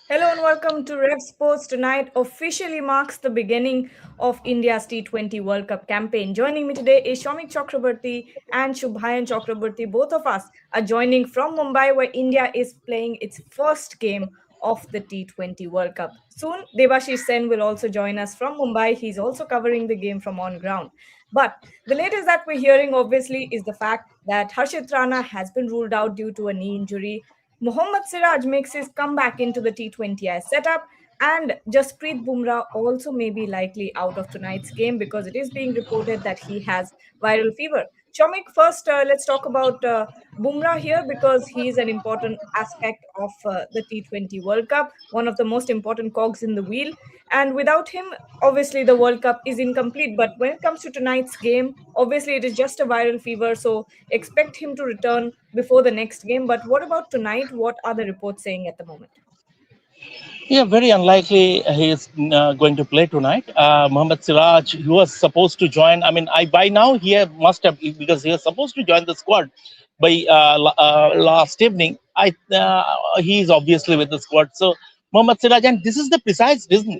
Hello and welcome to Rev Sports. Tonight officially marks the beginning of India's T20 World Cup campaign. Joining me today is Shomik Chakraborty and Shubhayan Chakraborty. Both of us are joining from Mumbai, where India is playing its first game of the T20 World Cup. Soon, Debashish Sen will also join us from Mumbai. He's also covering the game from on ground. But the latest that we're hearing, obviously, is the fact that Harshit Rana has been ruled out due to a knee injury. Mohammad Siraj makes his comeback into the T20I setup, and Jasprit Bumrah also may be likely out of tonight's game because it is being reported that he has viral fever. Chomik, first, let's talk about Bumrah here because he is an important aspect of the T20 World Cup, one of the most important cogs in the wheel. And without him, obviously, the World Cup is incomplete. But when it comes to tonight's game, obviously, it is just a viral fever. So expect him to return before the next game. But what about tonight? What are the reports saying at the moment? Yeah, very unlikely he is going to play tonight. Mohammad Siraj, he was supposed to join. I mean, I by now must have because he was supposed to join the squad by last evening. He is obviously with the squad. So Mohammad Siraj, and this is the precise reason.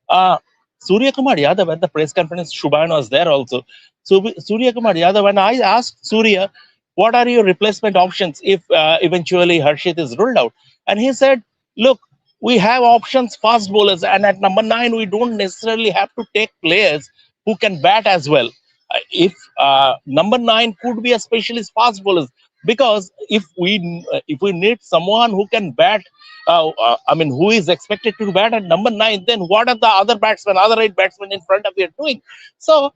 Uh, Surya Kumar Yadav at the press conference, Shubhan was there also. So Surya Kumar Yadav, when I asked Surya, what are your replacement options if eventually Harshit is ruled out, and he said, look, we have options fast bowlers, and at number 9 we don't necessarily have to take players who can bat as well. If number 9 could be a specialist fast bowlers, because if we need someone who can bat, I mean, who is expected to bat at number 9, then what are the other 8 batsmen in front of you doing? So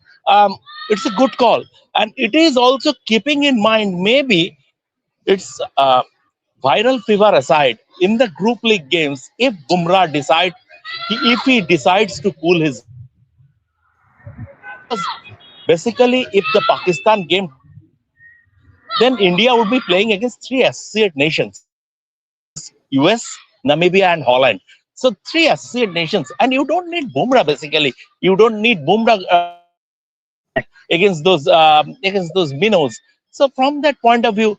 it's a good call, and it is also keeping in mind, maybe it's viral fever aside, in the group league games, if if he decides to cool his, because basically, if the Pakistan game takes place, then India would be playing against three associate nations: US, Namibia, and Holland. So three associate nations, and you don't need Bumrah. Basically, you don't need Bumrah against those minnows. So from that point of view,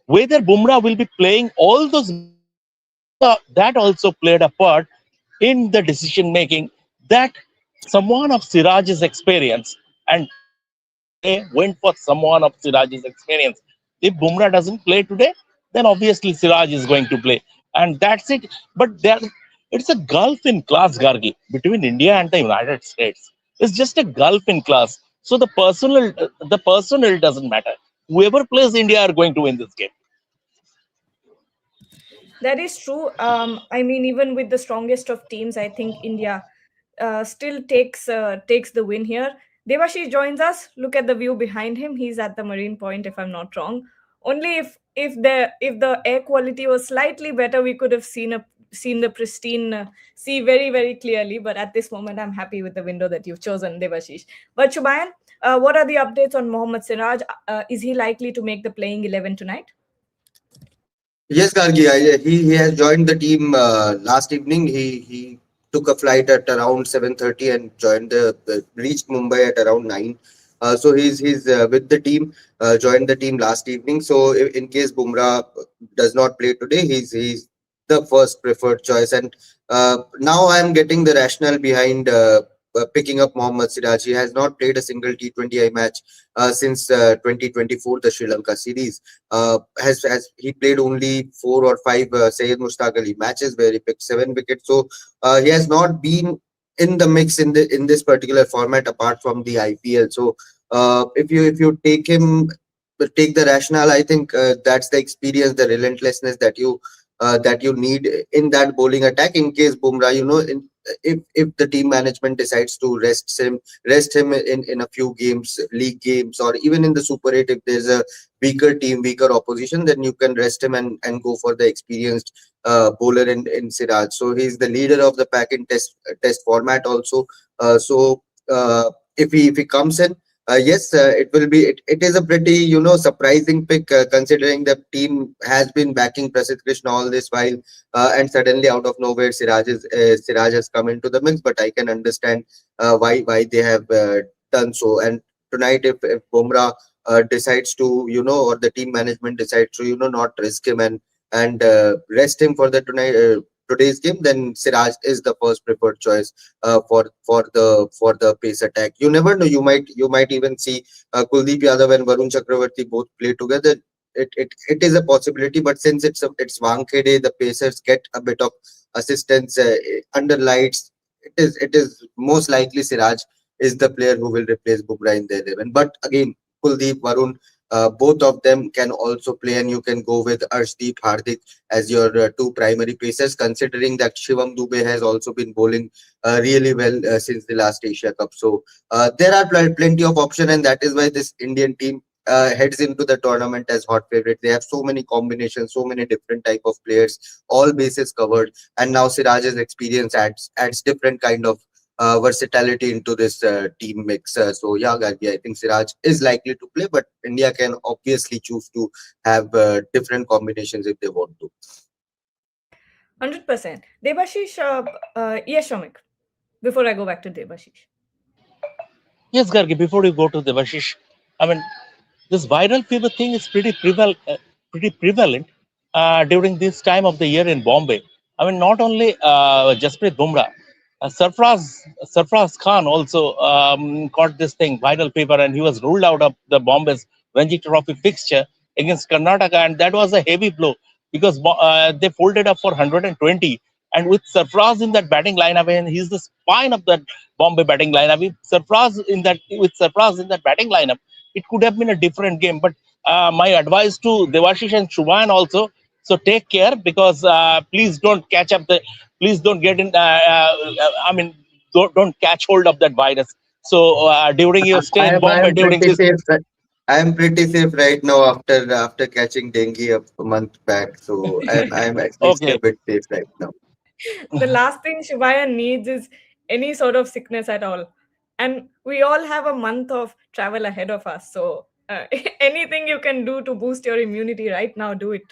whether Bumrah will be playing all those matches, that also played a part in the decision making, that someone of Siraj's experience, and that's why they went for someone of Siraj's experience. If Bumrah doesn't play today, then obviously Siraj is going to play, and that's it. But it's a gulf in class, Gargi, between India and the United States. It's just a gulf in class. So the personnel doesn't matter. Whoever plays India are going to win this game. That is true. I mean, even with the strongest of teams, I think India still takes the win here. Devashi joins us. Look at the view behind him. He's at the Marine Point, if I'm not wrong. Only if the air quality was slightly better, we could have seen the pristine sea very very clearly. But at this moment, I'm happy with the window that you've chosen, Devashish. But Shubayan, what are the updates on Mohammad Siraj? Is he likely to make the playing 11 tonight? Yes, Gargi, he has joined the team last evening. He took a flight at around 7:30 and reached Mumbai at around 9. So he's with the team, joined the team last evening. So in case Bumrah does not play today, he's the first preferred choice. And now I am getting the rationale behind picking up Mohammad Siraj. He has not played a single T20I match since 2024, the Sri Lanka series. Has he played only 4 or 5 Syed Mushtaq Ali matches where he picked 7 wickets. So he has not been in the mix in this particular format apart from the IPL. So if you take the rationale, I think that's the experience, the relentlessness that you need in that bowling attack in case Bumrah, if the team management decides to rest him in a few games, league games, or even in the Super 8, if there's a weaker team, weaker opposition, then you can rest him and go for the experienced bowler in Siraj. So he's the leader of the pack in test format also. If he comes in, yes, it is a pretty surprising pick, considering the team has been backing Prasidh Krishna all this while, and suddenly out of nowhere Siraj has come into the mix. But I can understand why they have done so. And tonight, if Bumrah decides to, or the team management decides to not risk him and rest him for the tonight, today's game, then Siraj is the first preferred choice for the pace attack. You never know. You might even see Kuldeep Yadav and Varun Chakravarti both play together. It is a possibility, but since it's Wankhede, the Pacers get a bit of assistance under lights. It is most likely Siraj is the player who will replace Bumrah in the 11. But again, Kuldeep, Varun, both of them can also play, and you can go with Arshdeep, Hardik as your two primary pacers, considering that Shivam Dubey has also been bowling really well since the last Asia Cup. So there are plenty of option, and that is why this Indian team heads into the tournament as hot favorite. They have so many combinations, so many different type of players, all bases covered, and now Siraj's experience adds different kind of versatility into this team mix. So yeah, Gargi, I think Siraj is likely to play, but India can obviously choose to have different combinations if they want to. 100%. Debashish, yes, Shomik, before I go back to Debashish. Yes, Gargi, before you go to Devashish, I mean, this viral fever thing is pretty prevalent during this time of the year in Bombay. I mean, not only Jasprit Bumrah, Sarfraz Khan also caught this thing, viral fever, and he was ruled out of the Bombay's Ranji Trophy fixture against Karnataka, and that was a heavy blow because they folded up for 120. And with Sarfraz in that batting line, I mean, he's the spine of that Bombay batting line. I mean, Sarfraz in that batting lineup, it could have been a different game. But my advice to Devashish and Shubhan also, so take care because please don't catch up the, please don't get in. I mean, don't catch hold of that virus. So during your stay I in am I Bombay, am during pretty this, safe. I am pretty safe right now after catching dengue a month back. So I'm at least a okay, bit safe right now. The last thing Shubhaya needs is any sort of sickness at all. And we all have a month of travel ahead of us. So anything you can do to boost your immunity right now, do it.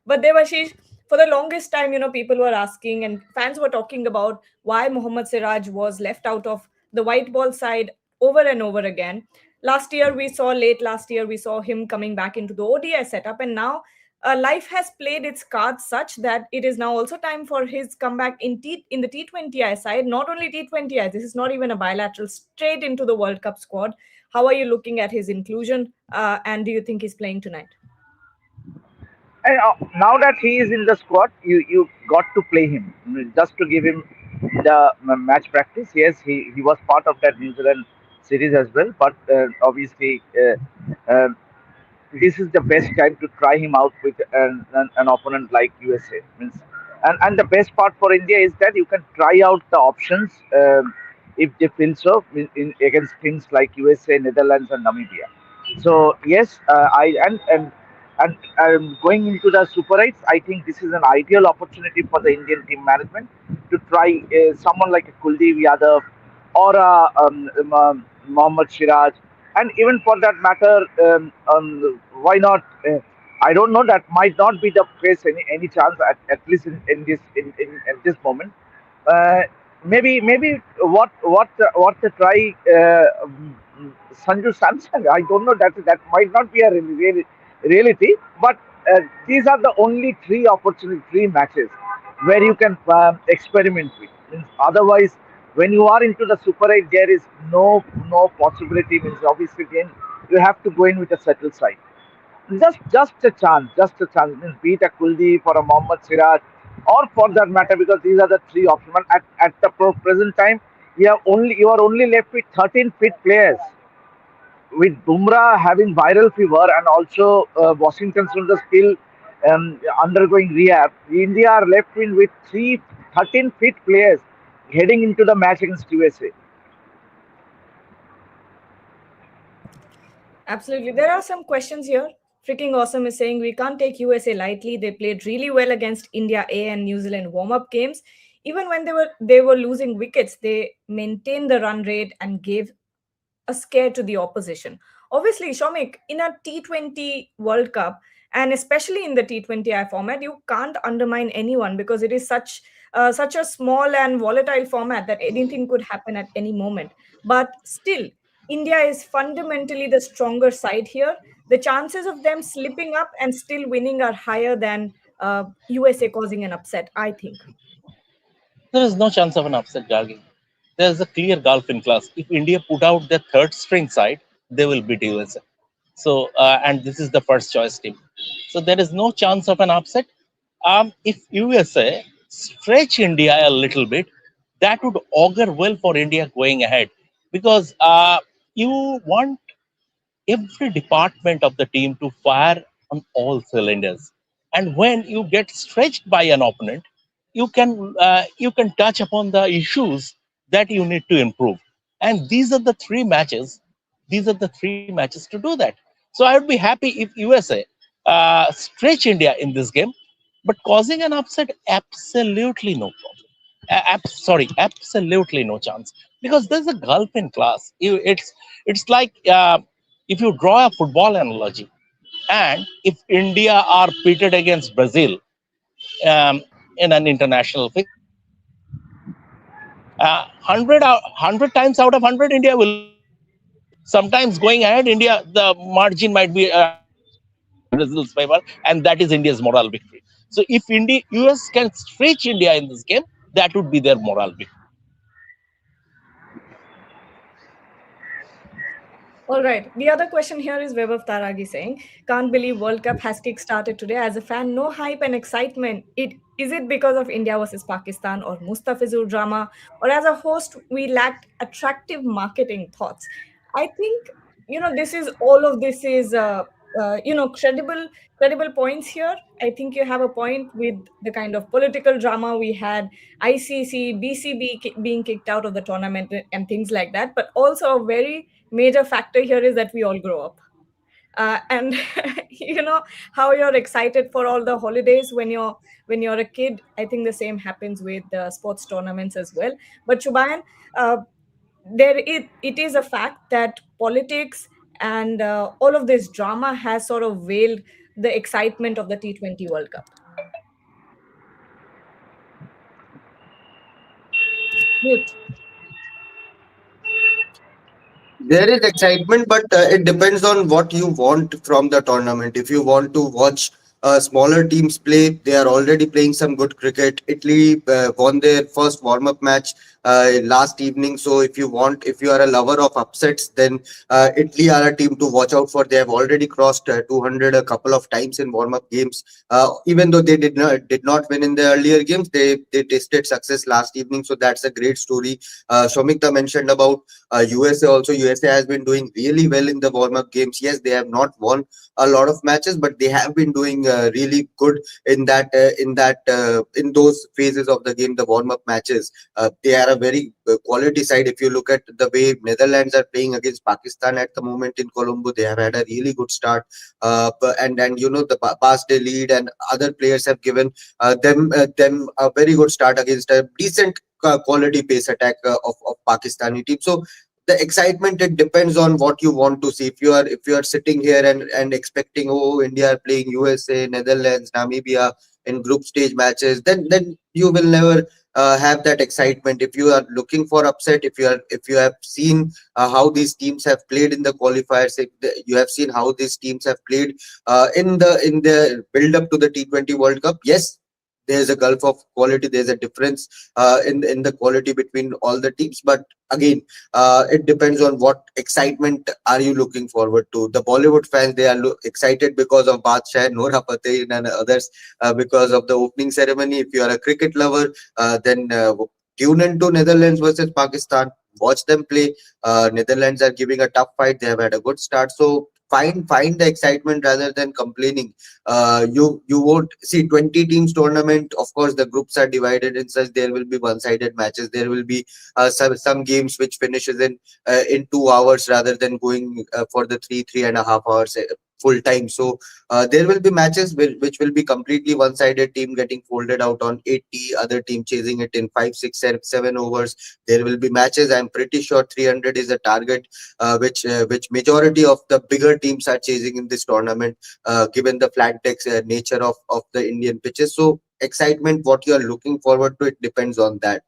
But Devashish, for the longest time, people were asking and fans were talking about why Mohammad Siraj was left out of the white ball side over and over again. Late last year, we saw him coming back into the ODI setup. And now life has played its cards such that it is now also time for his comeback in the T20I side. Not only T20I, this is not even a bilateral, straight into the World Cup squad. How are you looking at his inclusion? And do you think he's playing tonight? And now that he is in the squad, you got to play him just to give him the match practice. Yes, he was part of that New Zealand series as well, but obviously this is the best time to try him out with an opponent like USA. Means, and the best part for India is that you can try out the options if they feel so against teams like USA, Netherlands, and Namibia. So yes, I and going into the Super 8s, I think this is an ideal opportunity for the Indian team management to try someone like a Kuldeep Yadav or Mohammad Siraj, and even for that matter, why not? I don't know. That might not be the case any chance at least in this in at this moment. Uh, maybe what to try Sanju Samsung. I don't know that might not be a reality, but these are the only three matches where you can experiment with. Means otherwise, when you are into the Super 8, there is no possibility. Means obviously then you have to go in with a settled side. Just a chance. Means beat a Kuldeep or a Mohammad Siraj, or for that matter, because these are the three options. But at the present time, you are only left with 13 fit players. With Bumrah having viral fever and also Washington Sundar still undergoing rehab, India are left with 13 fit players heading into the match against USA. Absolutely. There are some questions here. Freaking Awesome is saying we can't take USA lightly. They played really well against India A and New Zealand warm-up games. Even when they were losing wickets, they maintained the run rate and gave a scare to the opposition. Obviously, Shomik, in a T20 World Cup, and especially in the T20I format, you can't undermine anyone because it is such a small and volatile format that anything could happen at any moment. But still, India is fundamentally the stronger side here. The chances of them slipping up and still winning are higher than USA causing an upset, I think. There is no chance of an upset, Gargi. There is a clear gulf in class. If India put out their third string side, they will beat USA. So, and this is the first choice team. So there is no chance of an upset. If USA stretch India a little bit, that would augur well for India going ahead, because you want every department of the team to fire on all cylinders. And when you get stretched by an opponent, you can touch upon the issues that you need to improve. And these are the three matches. These are the three matches to do that. So I would be happy if USA stretch India in this game, but causing an upset, absolutely no problem. Sorry, absolutely no chance, because there's a gulf in class. It's like, if you draw a football analogy, and if India are pitted against Brazil, in an international fixture, 100 times out of 100, India will win. Sometimes going ahead, India, the margin might be 100% in Brazil's favor, and that is India's moral victory. So if India, US can stretch India in this game, that would be their moral victory. All right. The other question here is Vaibhav Taragi saying, "Can't believe World Cup has kick-started today. As a fan, no hype and excitement. It because of India versus Pakistan or Mustafizur drama, or as a host, we lacked attractive marketing thoughts." I think this is all of this is credible points here. I think you have a point with the kind of political drama we had, ICC, BCB being kicked out of the tournament and things like that. But also a very major factor here is that we all grow up. And how you're excited for all the holidays when you're a kid. I think the same happens with sports tournaments as well. But Shubayan, uh, it is a fact that politics and all of this drama has sort of veiled the excitement of the T20 World Cup. Mute. There is excitement, but it depends on what you want from the tournament. If you want to watch smaller teams play, they are already playing some good cricket. Italy won their first warm-up match last evening. So if you are a lover of upsets, then Italy are a team to watch out for. They have already crossed 200 a couple of times in warm-up games. Even though they did not win in the earlier games, they tasted success last evening. So that's a great story. Shomikta mentioned about USA also. USA has been doing really well in the warm up games. Yes, they have not won a lot of matches, but they have been doing really good in those phases of the game, the warm up matches. They are a very quality side. If you look at the way Netherlands are playing against Pakistan at the moment in Colombo, they have had a really good start. And the past day lead and other players have given them a very good start against a decent quality pace attack of Pakistani team. So the excitement, it depends on what you want to see. If you are sitting here and expecting, oh, India are playing USA, Netherlands, Namibia in group stage matches, then you will never have that excitement. If you are looking for upset, if you have seen how these teams have played in the qualifiers, if you have seen how these teams have played in the build up to the T20 World Cup, yes, there's a gulf of quality. There's a difference in the quality between all the teams. But again, it depends on what excitement are you looking forward to. The Bollywood fans, they are excited because of Badshah, Nora Fateh and others, because of the opening ceremony. If you are a cricket lover, then tune into Netherlands versus Pakistan. Watch them play. Netherlands are giving a tough fight. They have had a good start. So find the excitement rather than complaining. You won't see 20 teams tournament. Of course, the groups are divided in such there will be one-sided matches. There will be some games which finishes in 2 hours rather than going for the 3.5 hours full time. So there will be matches which will be completely one-sided, team getting folded out on 80, other team chasing it in 5, 6, 7 overs. There will be matches, I'm pretty sure 300 is a target which majority of the bigger teams are chasing in this tournament, given the flat text nature of the Indian pitches. So excitement, what you are looking forward to, it depends on that.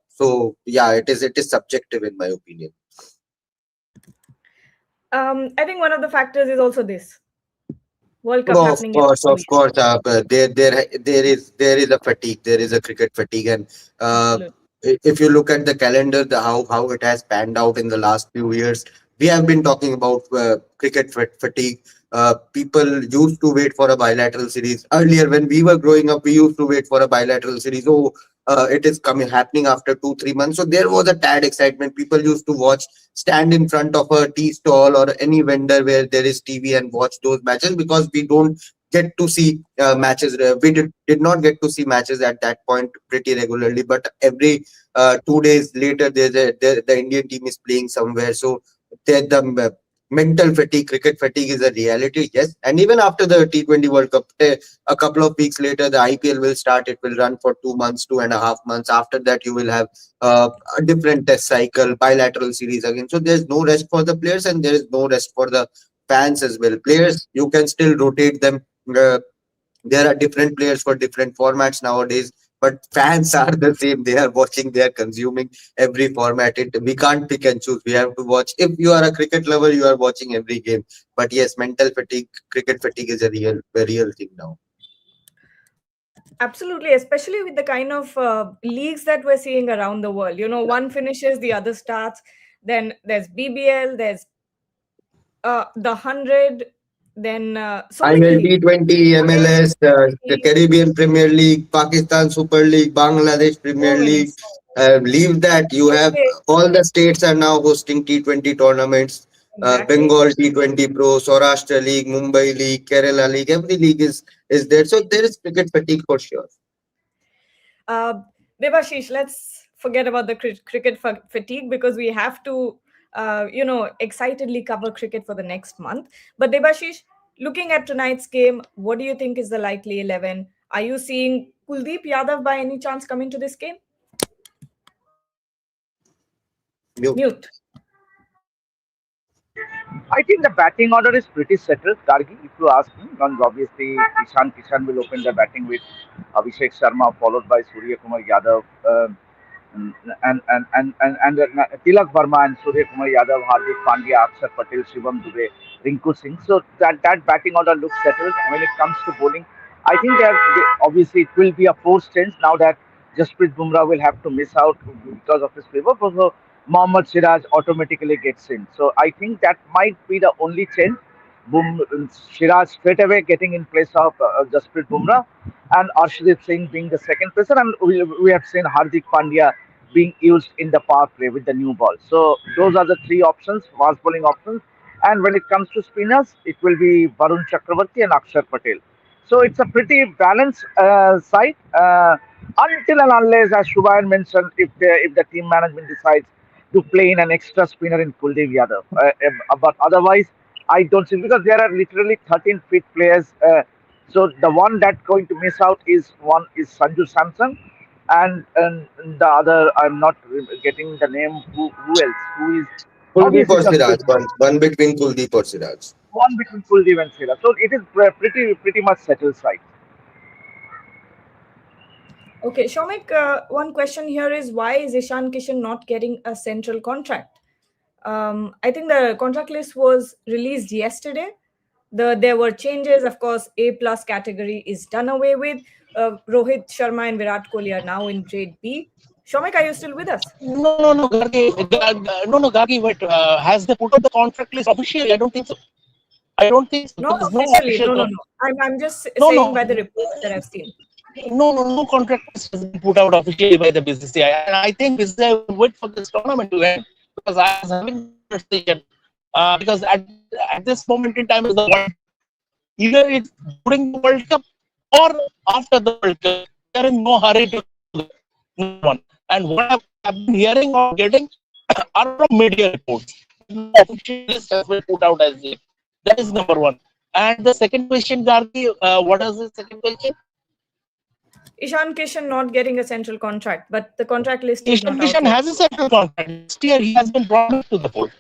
So yeah, it is subjective in my opinion. I think one of the factors is also this. World Cup Oh, happening in a few of weeks. course. There is a fatigue. There is a cricket fatigue, and Absolutely. if you look at the calendar, how it has panned out in the last few years, we have been talking about cricket fatigue. People used to wait for a bilateral series earlier when we were growing up. We used to wait for a bilateral series. Oh, it is coming happening after 2 3 months. So there was a tad excitement. People used to watch, stand in front of a tea stall or any vendor where there is TV and watch those matches, because we don't get to see matches. We did not get to see matches at that point pretty regularly. But every 2 days later, the Indian team is playing somewhere. So the mental fatigue, cricket fatigue is a reality. Yes, and even after the T20 World Cup, a couple of weeks later, the IPL will start. It will run for 2 months, 2.5 months. After that, you will have a different test cycle, bilateral series again. So there's no rest for the players, and there is no rest for the fans as well. Players, you can still rotate them. There are different players for different formats nowadays, but fans are the same. They are watching, they are consuming every format. We can't pick and choose. We have to watch. If you are a cricket lover, you are watching every game. But yes, mental fatigue, cricket fatigue is a real thing now. Absolutely, especially with the kind of leagues that we're seeing around the world. One finishes, the other starts. Then there's BBL, there's the 100, then so many IPL leagues. T20, IL MLS, the T20, Caribbean Premier League, Pakistan Super League, Bangladesh Premier so many, League. so Leave that, you have many. all the states are now hosting T20 tournaments. Exactly. Bengal T20 Pro, Saurashtra League, Mumbai League, Kerala League, every league is there. So there is cricket fatigue for sure. Uh, Devashish, let's forget about the cricket fatigue because we have to, excitedly cover cricket for the next month. But Devashish, looking at tonight's game, what do you think is the likely 11? Are you seeing Kuldeep Yadav by any chance coming to this game? Mute. Mute. I think the batting order is pretty settled, Gargi, if you ask me. And obviously, Ishan Kishan will open the batting with Abhishek Sharma, followed by Surya Kumar Yadav, and Tilak Verma and Surya Kumar Yadav, Hardik Pandya, Akshar Patel, Shivam Dubey, Rinku Singh. So that batting order looks settled. When it comes to bowling, I think obviously it will be a forced change now that Jasprit Bumrah will have to miss out because of his favor. So Mohammad Siraj automatically gets in. So I think that might be the only change. Siraj straight away getting in place of Jasprit Bumrah, and Arshdeep Singh being the second placer, and we have seen Hardik Pandya being used in the power play with the new ball. So those are the three options, fast bowling options. And when it comes to spinners, it will be Varun Chakravarti and Akshar Patel. So it's a pretty balanced side until and unless, as Shubhayan mentioned, if the team management decides to play in an extra spinner in Kuldeep Yadav. But otherwise, I don't see, because there are literally 13 fit players. So the one that's going to miss out is Sanju Samson, and the other I'm not getting the name. Who else? Who is Kuldeep obviously or just Siraj, one between Kuldeep or Siraj. one between Kuldeep and Sela. So it is pretty much settled side. Okay, Shomik, one question here is why is Ishan Kishan not getting a central contract? I think the contract list was released yesterday. There were changes, of course. A plus category is done away with. Rohit Sharma and Virat Kohli are now in grade B. Shomik, are you still with us? No, Gargi. No, Gargi. Wait. Has they put out the contract list officially? I don't think so. I don't think so. Not There is no officially. official. No, no, no. I'm just No, saying by no, the reports that I've seen. no contract list has been put out officially by the BCCI, and I think BCCI will wait for this tournament to end, because I was having this conversation. Because at this moment in time is the World Cup. Either it's during the World Cup or after the World Cup. They're in no hurry to do that. No one. And what I've been hearing or getting are from media reports. No official list has been put out as yet. That is number one. And the second question, Gargi, what is the second question? Ishan Kishan not getting a central contract, but the contract list is Ishan not out Kishan yet. has a central contract. Last year he has been brought back to the fold.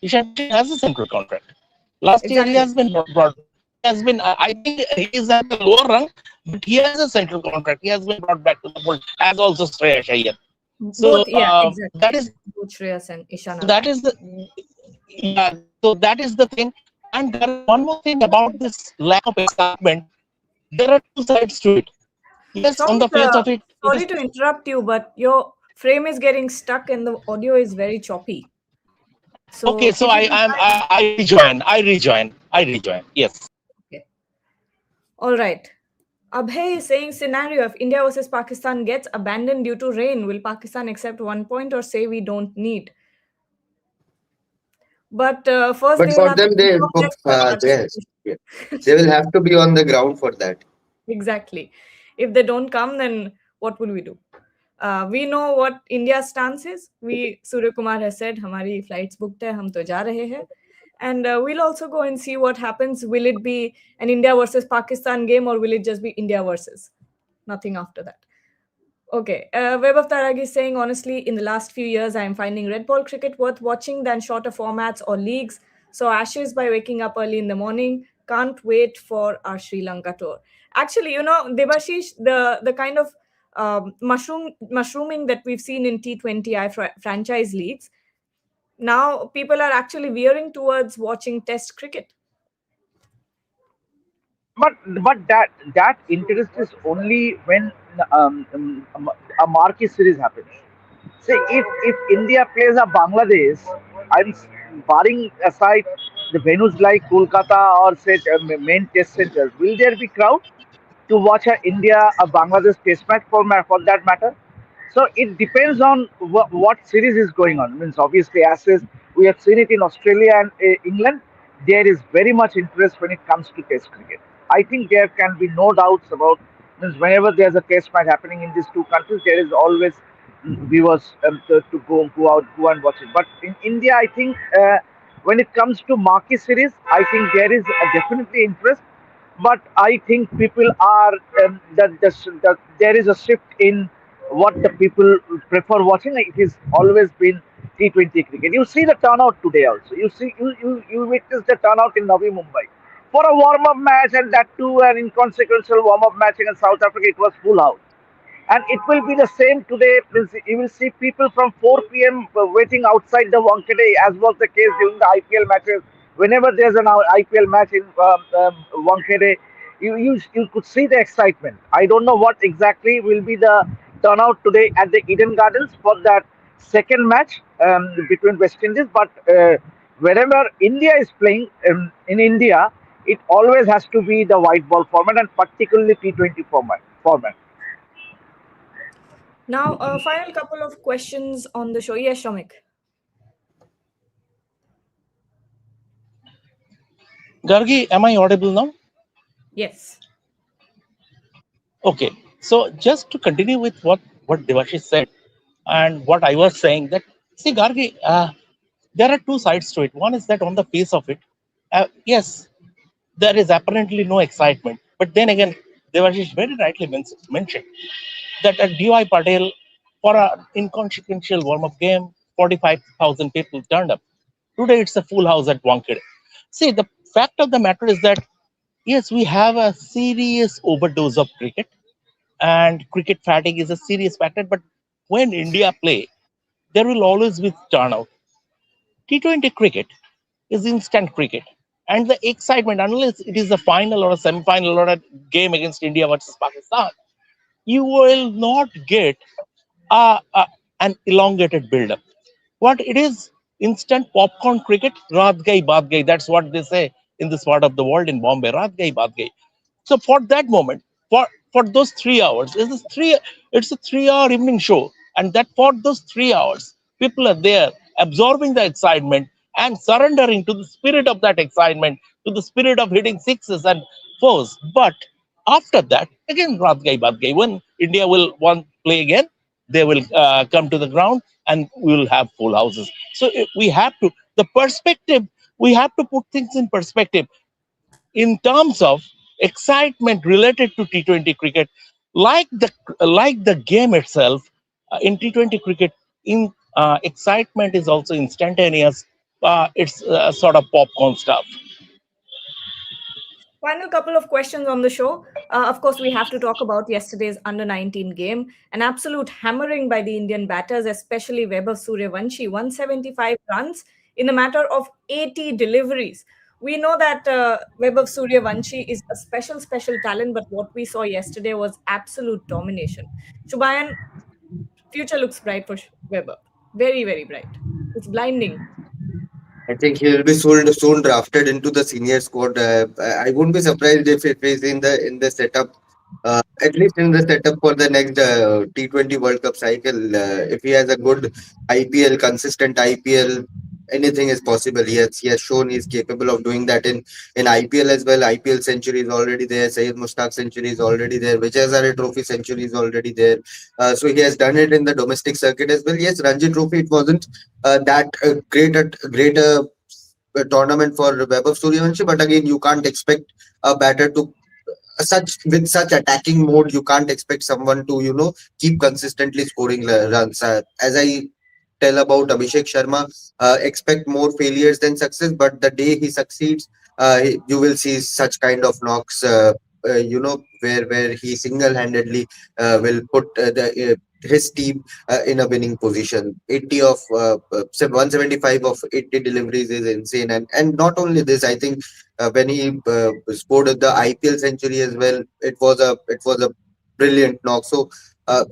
Ishan Kishan has a central contract. Last year he Exactly. has been brought. He has been. I think he is at the lower rung, but he has a central contract. He has been brought back to the fold, as also Shreyas Iyer. So Both, yeah, exactly. that is Both Shreyas and Ishan are that back. is the yeah. So that is the thing. And there is one more thing about this lack of excitement. There are two sides to it. Yes, on the Shomik, face of it, it sorry is to interrupt you, but your frame is getting stuck and the audio is very choppy. okay. So So if you I can am try. I rejoin. I rejoin. I rejoin. Yes. Okay. All right. Abhay is saying scenario if India versus Pakistan gets abandoned due to rain, will Pakistan accept 1 point or say we don't need? But first, But they will for have to them, switch off their yes, participation. yeah, they will have to be on the ground for that. Exactly. If they don't come, then what will we do? We know what India's stance is. We Surya Kumar has said, "हमारी flights booked है, हम तो जा रहे हैं." And we'll also go and see what happens. Will it be an India versus Pakistan game, or will it just be India versus? Nothing after that. Okay. Web of Tarag is saying, honestly, in the last few years, I am finding red ball cricket worth watching than shorter formats or leagues. So Ashes by waking up early in the morning. Can't wait for our Sri Lanka tour. Actually, Debashish, the kind of mushrooming that we've seen in T20I franchise leagues, now people are actually veering towards watching Test cricket. but that interest is only when a marquee series happens. See, if India plays a Bangladesh, I'm barring aside the venues like Kolkata or say main test centers, will there be crowd to watch a India a Bangladesh test match for that matter? So it depends on what series is going on. Means obviously, as is, we have seen it in Australia and England. There is very much interest when it comes to Test cricket. I think there can be no doubts about. Means whenever there's a Test match happening in these two countries, there is always viewers to go out, go and watch it. But in India, I think when it comes to marquee series, I think there is definitely interest, but I think people are that there is a shift in what the people prefer watching. It has always been T20 cricket. You see the turnout today also. You witness the turnout in Navi Mumbai for a warm up match, and that too an inconsequential warm up match against South Africa. It was full house. And it will be the same today. You will see people from 4 p.m. Waiting outside the Wankhede, as was the case during the IPL matches. Whenever there's an IPL match in Wankhede, you could see the excitement. I don't know what exactly will be the turnout today at the Eden Gardens for that second match between West Indies, but wherever India is playing in India, it always has to be the white ball format and particularly T20 format. Now, a final couple of questions on the show. Yes, Shomik. Gargi, am I audible now? Yes. Okay. So just to continue with what Devashi said and what I was saying, that see, Gargi, there are two sides to it. One is that on the face of it, yes, there is apparently no excitement. But then again, Devashish very rightly mentioned that at DY Patel, for an inconsequential warm-up game, 45,000 people turned up. Today it's a full house at Wankhede. See, the fact of the matter is that yes, we have a serious overdose of cricket, and cricket fatigue is a serious factor. But when India play, there will always be turnout. T20 cricket is instant cricket. And the excitement, unless it is a final or a semi final or a game against India versus Pakistan, you will not get an elongated build up. What it is, instant popcorn cricket, raat gai, baat gai. That's what they say in this part of the world in Bombay, raat gai, baat gai. So for that moment, for those 3 hours, it's a 3 hour evening show, and that for those 3 hours, people are there absorbing the excitement and surrendering to the spirit of that excitement, to the spirit of hitting sixes and fours. But after that, again, Raat Gai Baat Gai. When India will want play again, they will come to the ground and we will have full houses. So we have to the perspective. We have to put things in perspective in terms of excitement related to T20 cricket, like the game itself in T20 cricket, in excitement is also instantaneous. It's sort of popcorn stuff. Final couple of questions on the show. Of course, we have to talk about yesterday's under 19 game. An absolute hammering by the Indian batters, especially Weber Suryavanshi, 175 runs in a matter of 80 deliveries. We know that Vaibhav Suryavanshi is a special talent, but what we saw yesterday was absolute domination. Shubhayan, future looks bright for Vaibhav. Very, very bright. It's blinding. I think he will be soon drafted into the senior squad. I wouldn't be surprised if he's in the setup, at least in the setup for the next T20 World Cup cycle. If he has a good IPL, consistent IPL, anything is possible. He has shown he's capable of doing that in IPL as well. IPL century is already there. Syed Mushtaq century is already there. Vijay Hazare Trophy century is already there. So he has done it in the domestic circuit as well. Yes, Ranji Trophy, it wasn't that great tournament for Vaibhav Suryavanshi, but again, you can't expect a batter to such with such attacking mode. You can't expect someone to keep consistently scoring runs. As I tell about Abhishek Sharma, expect more failures than success, but the day he succeeds, you will see such kind of knocks. Where he single-handedly will put his team in a winning position. 175 of 80 deliveries is insane, and not only this, I think when he scored the IPL century as well, it was a brilliant knock. So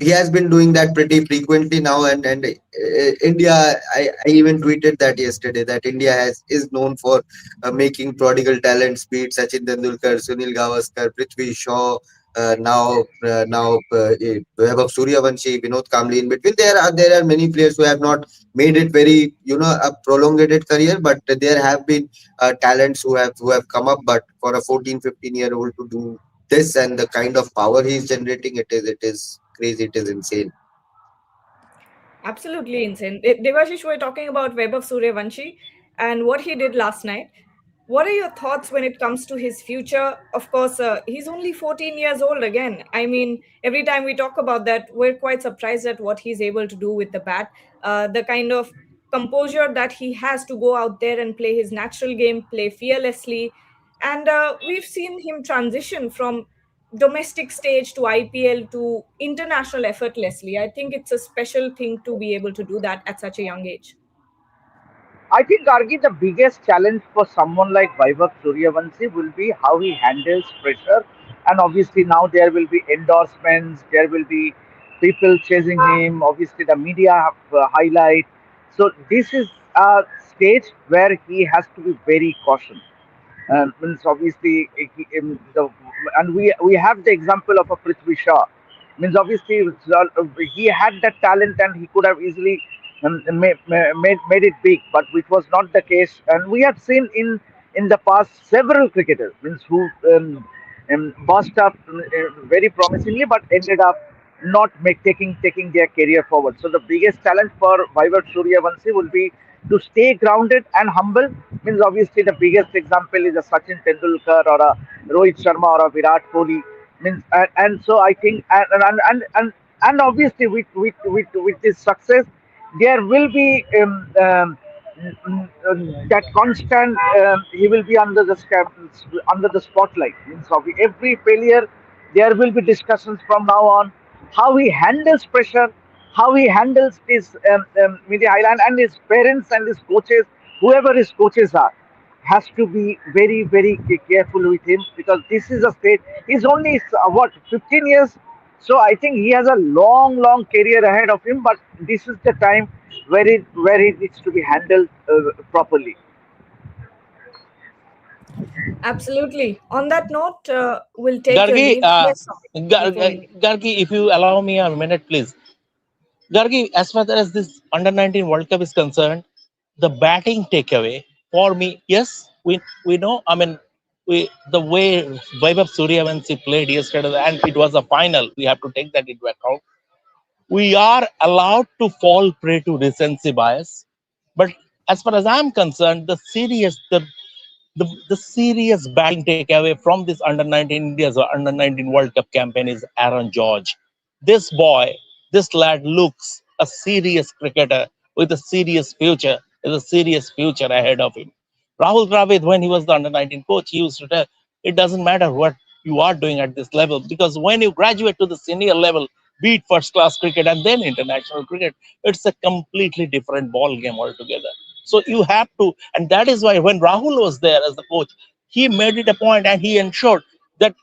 he has been doing that pretty frequently now, and India. I even tweeted that yesterday that India is known for making prodigal talents beat Sachin Tendulkar, Sunil Gavaskar, Prithvi Shaw. Vaibhav Suryavanshi, Vinod Kamble. In between, there are many players who have not made it very a prolongated career, but there have been talents who have come up. But for a 14-15 year old to do this and the kind of power he's generating, it is crazy, it is insane. Absolutely insane. Devashish, we're talking about Vaibhav Suryavanshi and what he did last night. What are your thoughts when it comes to his future? Of course, he's only 14 years old again. I mean, every time we talk about that, we're quite surprised at what he's able to do with the bat. The kind of composure that he has to go out there and play his natural game, play fearlessly. And we've seen him transition from domestic stage to IPL to international effortlessly. I think it's a special thing to be able to do that at such a young age. I think, Gargi, the biggest challenge for someone like Vaibhav Suryavanshi will be how he handles pressure. And obviously, now there will be endorsements, there will be people chasing him, obviously, the media have, highlight. So, this is a stage where he has to be very cautious. Means obviously, and we have the example of a Prithvi Shaw. Means obviously he had that talent and he could have easily made it big, but which was not the case. And we have seen in the past several cricketers means who burst up very promisingly, but ended up not taking their career forward. So the biggest challenge for Vaibhav Suryavanshi will be to stay grounded and humble. Means obviously the biggest example is a Sachin Tendulkar or a Rohit Sharma or a Virat Kohli. Means and so I think and obviously with this success there will be that constant he will be under the spotlight. Means of every failure there will be discussions from now on how he handles pressure, how he handles his media highland, and his parents and his coaches, whoever his coaches are, has to be very careful with him, because this is a stage. He's only what 15 years, so I think he has a long career ahead of him. But this is the time where it needs to be handled properly. Absolutely. On that note, we'll take your Gargi, leave. Yes, Soumya, before we leave. Gargi, if you allow me a minute, please. Gargi, as far as this under 19 World Cup is concerned, the batting takeaway for me, yes, we know. I mean, the way Vaibhav Suryavanshi played yesterday, and it was a final. We have to take that into account. We are allowed to fall prey to recency bias, but as far as I'm concerned, the serious batting takeaway from this under 19 India's under 19 World Cup campaign is Aaron George. This boy, this lad looks a serious cricketer with a serious future, with a serious future ahead of him. Rahul Dravid, when he was the under 19 coach, he used to tell it doesn't matter what you are doing at this level, because when you graduate to the senior level, be it first class cricket and then international cricket, it's a completely different ball game altogether. So you have to, and that is why when Rahul was there as the coach, he made it a point and he ensured that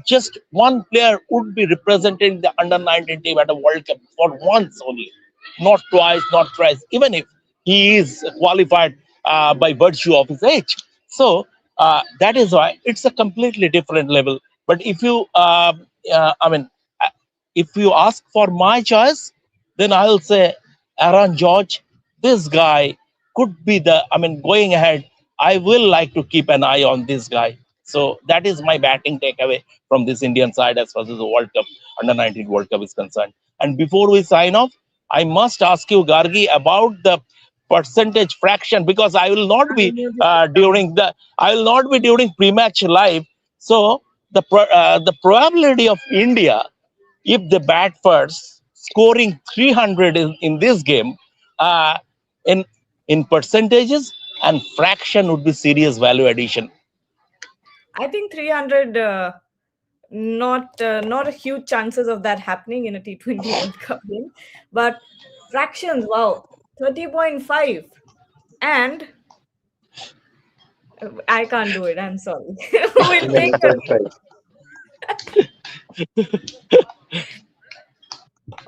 just one player would be representing the under 19 team at a World Cup for once only, not twice, not thrice, even if he is qualified by virtue of his age. So that is why it's a completely different level. But if you, I mean, uh, if you ask for my choice, then I'll say Aaron George. This guy could be the, I mean, going ahead, I will like to keep an eye on this guy. So that is my batting takeaway from this Indian side as far as the World Cup, under 19 World Cup is concerned. And before we sign off, I must ask you, Gargi, about the percentage fraction because I will not I be knew this was coming. I will not be during pre-match live. So the probability of India, if they bat first, scoring 300 in this game, uh, in in percentages and fraction would be serious value addition. I think 300. Not a huge chances of that happening in a T20 World Cup game, but fractions. Wow, 30.5, and I can't do it. I'm sorry. We'll take a 29.5.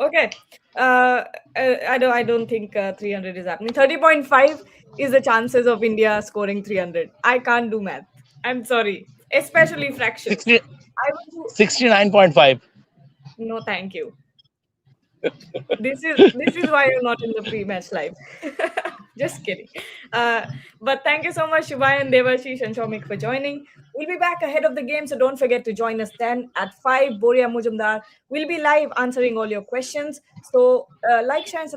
okay. I don't think 300 is happening. 30.5 is the chances of India scoring 300. I can't do math. I'm sorry, especially fractions. 60, I will do 69.5. no, thank you. This is why you're not in the pre-match live. Just kidding. Uh, but thank you so much, Shubhayan, Devashish, and Shomik for joining. We'll be back ahead of the game, so don't forget to join us then at 5. Boria Mujumdar will be live answering all your questions. So like, share, and subscribe.